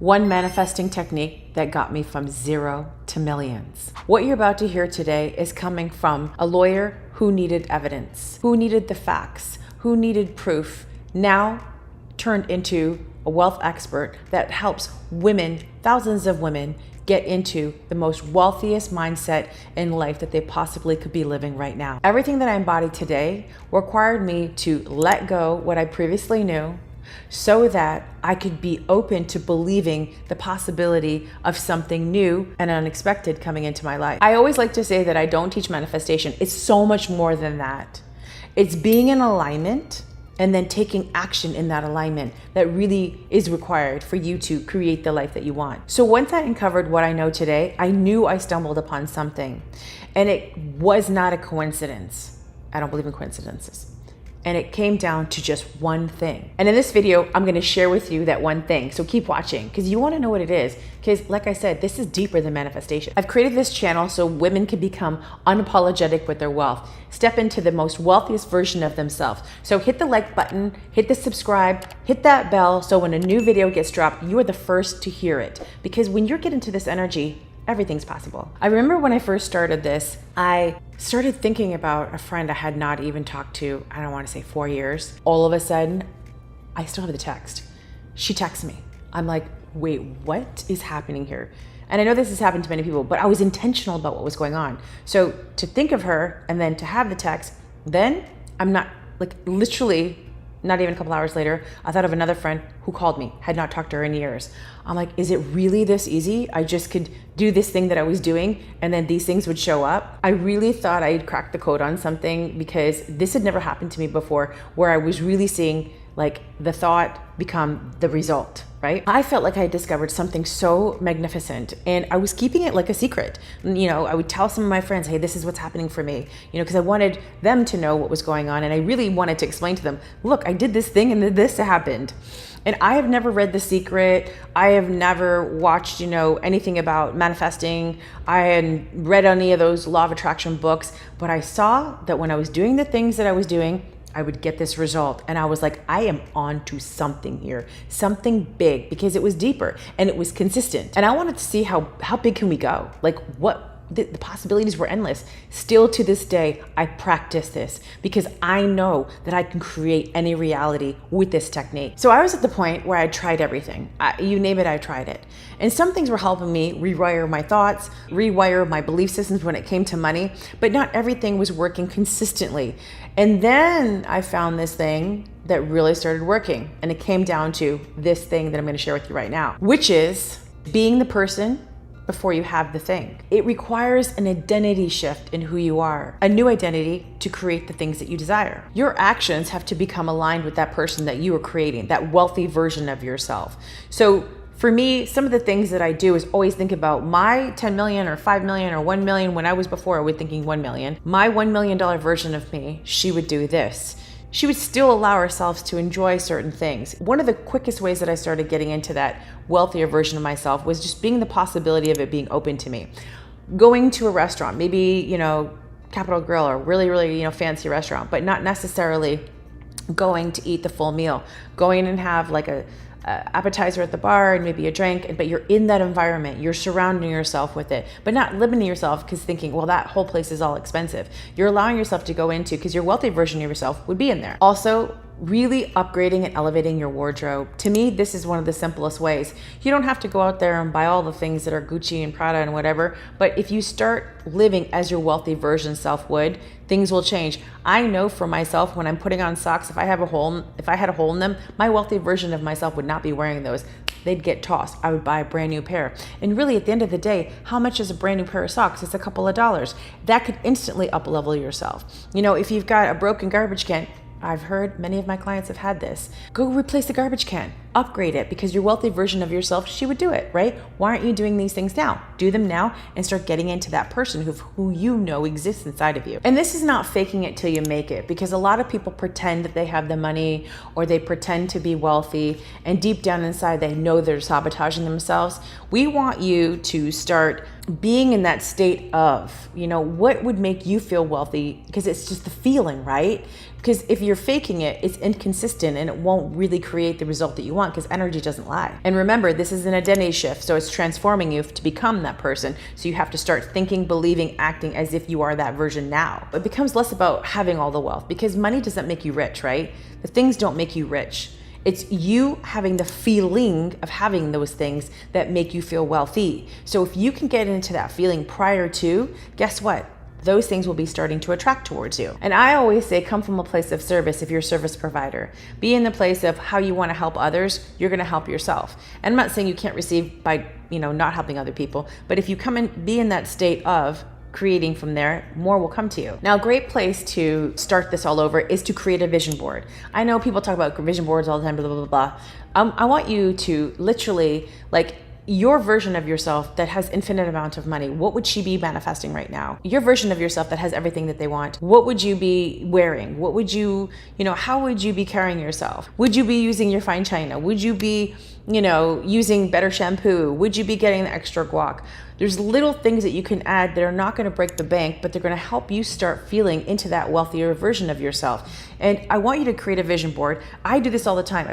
One manifesting technique that got me from zero to millions. What you're about to hear today is coming from a lawyer who needed evidence, who needed the facts, who needed proof, now turned into a wealth expert that helps women, thousands of women, get into the most wealthiest mindset in life that they possibly could be living right now. Everything that I embody today required me to let go what I previously knew so that I could be open to believing the possibility of something new and unexpected coming into my life. I always like to say that I don't teach manifestation. It's so much more than that. It's being in alignment and then taking action in that alignment that really is required for you to create the life that you want. So once I uncovered what I know today, I knew I stumbled upon something, and it was not a coincidence. I don't believe in coincidences. And it came down to just one thing. And in this video, I'm gonna share with you that one thing. So keep watching, because you wanna know what it is. Because like I said, this is deeper than manifestation. I've created this channel so women can become unapologetic with their wealth, step into the most wealthiest version of themselves. So hit the like button, hit the subscribe, hit that bell, so when a new video gets dropped, you are the first to hear it. Because when you're getting to this energy, everything's possible. I remember when I first started this, I started thinking about a friend I had not even talked to, I don't want to say 4 years. All of a sudden, I still have the text. She texts me. I'm like, wait, what is happening here? And I know this has happened to many people, but I was intentional about what was going on. So to think of her and then to have the text, then I'm not, like, literally not even a couple hours later, I thought of another friend who called me, had not talked to her in years. I'm like, is it really this easy? I just could do this thing that I was doing and then these things would show up. I really thought I'd cracked the code on something, because this had never happened to me before, where I was really seeing like the thought become the result, right? I felt like I had discovered something so magnificent, and I was keeping it like a secret. You know, I would tell some of my friends, hey, this is what's happening for me, you know, because I wanted them to know what was going on. And I really wanted to explain to them, look, I did this thing and then this happened. And I have never read The Secret. I have never watched, you know, anything about manifesting. I hadn't read any of those law of attraction books, but I saw that when I was doing the things that I was doing, I would get this result. And I was like, I am on to something here, something big, because it was deeper and it was consistent. And I wanted to see how big can we go? Like the possibilities were endless. Still to this day, I practice this because I know that I can create any reality with this technique. So I was at the point where I tried everything. You name it, I tried it. And some things were helping me rewire my thoughts, rewire my belief systems when it came to money, but not everything was working consistently. And then I found this thing that really started working. And it came down to this thing that I'm going to share with you right now, which is being the person before you have the thing. It requires an identity shift in who you are, a new identity to create the things that you desire. Your actions have to become aligned with that person that you are creating, that wealthy version of yourself. So for me, some of the things that I do is always think about my 10 million or 5 million or 1 million. When I was before, I was thinking 1 million. My $1 million version of me, she would do this. She would still allow herself to enjoy certain things. One of the quickest ways that I started getting into that wealthier version of myself was just being the possibility of it being open to me. Going to a restaurant, maybe, you know, Capital Grill or really, really, you know, fancy restaurant, but not necessarily going to eat the full meal. Going and have like a appetizer at the bar and maybe a drink, but you're in that environment, you're surrounding yourself with it, but not limiting yourself because thinking, well, that whole place is all expensive. You're allowing yourself to go into, because your wealthy version of yourself would be in there. Also, really upgrading and elevating your wardrobe. To me, this is one of the simplest ways. You don't have to go out there and buy all the things that are Gucci and Prada and whatever, but if you start living as your wealthy version self would, things will change. I know for myself, when I'm putting on socks, if I had a hole in them, my wealthy version of myself would not be wearing those. They'd get tossed. I would buy a brand new pair. And really, at the end of the day, how much is a brand new pair of socks? It's a couple of dollars. That could instantly up level yourself. You know, if you've got a broken garbage can, I've heard many of my clients have had this. Go replace the garbage can, upgrade it, because your wealthy version of yourself, she would do it, right? Why aren't you doing these things now? Do them now and start getting into that person who you know exists inside of you. And this is not faking it till you make it, because a lot of people pretend that they have the money or they pretend to be wealthy, and deep down inside they know they're sabotaging themselves. We want you to start being in that state of, you know, what would make you feel wealthy, because it's just the feeling, right? Because if you're faking it, it's inconsistent and it won't really create the result that you want, because energy doesn't lie. And remember, this is an identity shift, so it's transforming you to become that person. So you have to start thinking, believing, acting as if you are that version now. It becomes less about having all the wealth, because money doesn't make you rich, right? The things don't make you rich. It's you having the feeling of having those things that make you feel wealthy. So if you can get into that feeling prior to, guess what? Those things will be starting to attract towards you. And I always say, come from a place of service if you're a service provider. Be in the place of how you want to help others, you're going to help yourself. And I'm not saying you can't receive by, not helping other people, but if you come and be in that state of creating from there, more will come to you. Now, a great place to start this all over is to create a vision board. I know people talk about vision boards all the time, blah, blah, blah, blah. I want you to literally, your version of yourself that has infinite amount of money, what would she be manifesting right now? Your version of yourself that has everything that they want, what would you be wearing? What would you, how would you be carrying yourself? Would you be using your fine china? Would you be, using better shampoo? Would you be getting the extra guac? There's little things that you can add that are not going to break the bank, but they're going to help you start feeling into that wealthier version of yourself. And I want you to create a vision board. I do this all the time.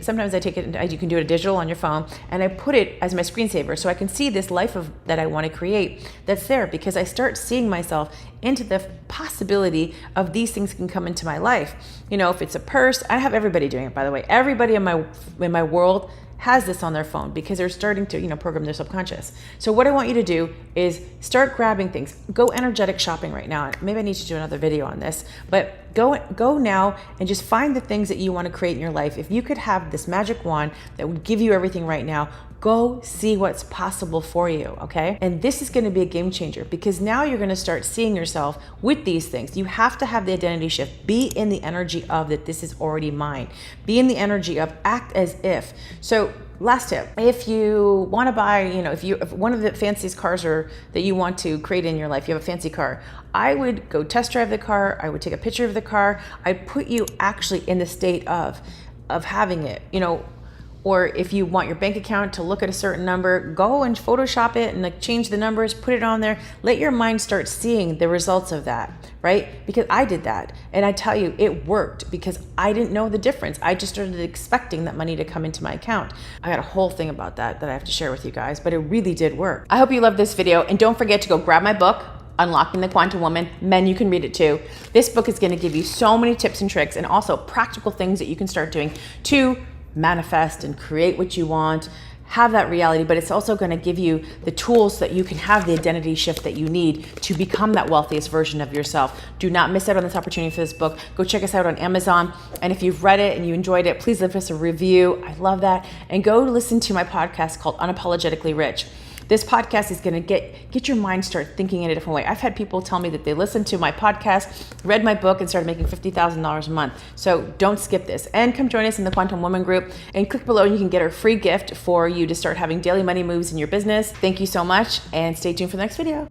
Sometimes I take it, you can do it digital on your phone, and I put it as my screensaver so I can see this life that I want to create that's there, because I start seeing myself into the possibility of these things can come into my life. If it's a purse, I have everybody doing it, by the way. Everybody in my world has this on their phone because they're starting to, program their subconscious. So what I want you to do is start grabbing things. Go energetic shopping right now. Maybe I need to do another video on this, but go now and just find the things that you want to create in your life. If you could have this magic wand that would give you everything right now, go see what's possible for you, okay? And this is going to be a game changer, because now you're going to start seeing yourself with these things. You have to have the identity shift. Be in the energy of that this is already mine. Be in the energy of act as if. So last tip, if you want to buy, if one of the fanciest cars that you want to create in your life, you have a fancy car, I would go test drive the car. I would take a picture of the car. I'd put you actually in the state of having it, or if you want your bank account to look at a certain number, go and Photoshop it and change the numbers, put it on there. Let your mind start seeing the results of that, right? Because I did that. And I tell you, it worked because I didn't know the difference. I just started expecting that money to come into my account. I got a whole thing about that I have to share with you guys, but it really did work. I hope you loved this video, and don't forget to go grab my book, Unlocking the Quantum Woman. Men, you can read it too. This book is going to give you so many tips and tricks and also practical things that you can start doing to manifest and create what you want, have that reality, but it's also going to give you the tools so that you can have the identity shift that you need to become that wealthiest version of yourself. Do not miss out on this opportunity for this book. Go check us out on Amazon. And if you've read it and you enjoyed it, please leave us a review. I love that. And go listen to my podcast called Unapologetically Rich. This podcast is going to get your mind start thinking in a different way. I've had people tell me that they listened to my podcast, read my book, and started making $50,000 a month. So don't skip this. And come join us in the Quantum Woman group. And click below and you can get our free gift for you to start having daily money moves in your business. Thank you so much, and stay tuned for the next video.